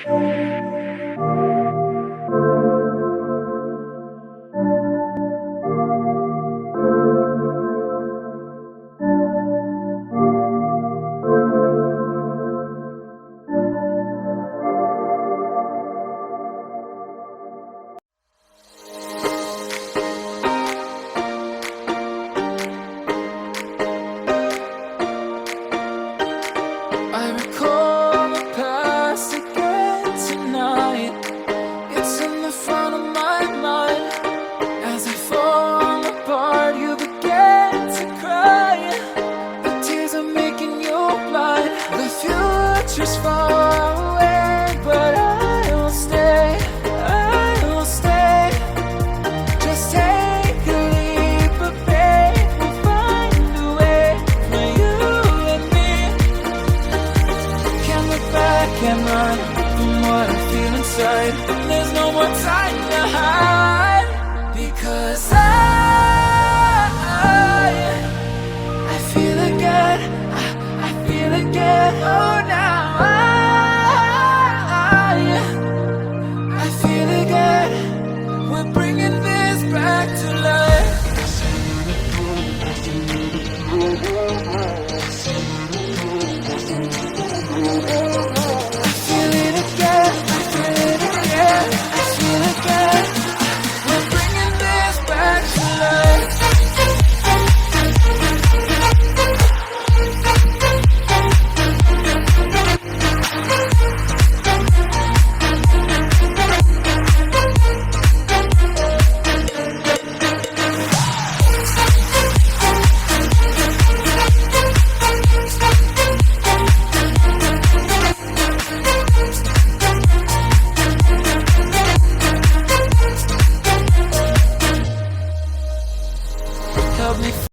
I recall the past again tonight. It's in the front of my mind. As I fall apart, you begin to cry. The tears are making you blind. The future's far away, but I will stay. I will stay. Just take a leap of faith. We'll find a way for you and me. Can't look back, can't run from what I feel inside. There's no more time to hide, because I feel again, I feel again. Oh, now I feel again. We're bringing this back to life. Help me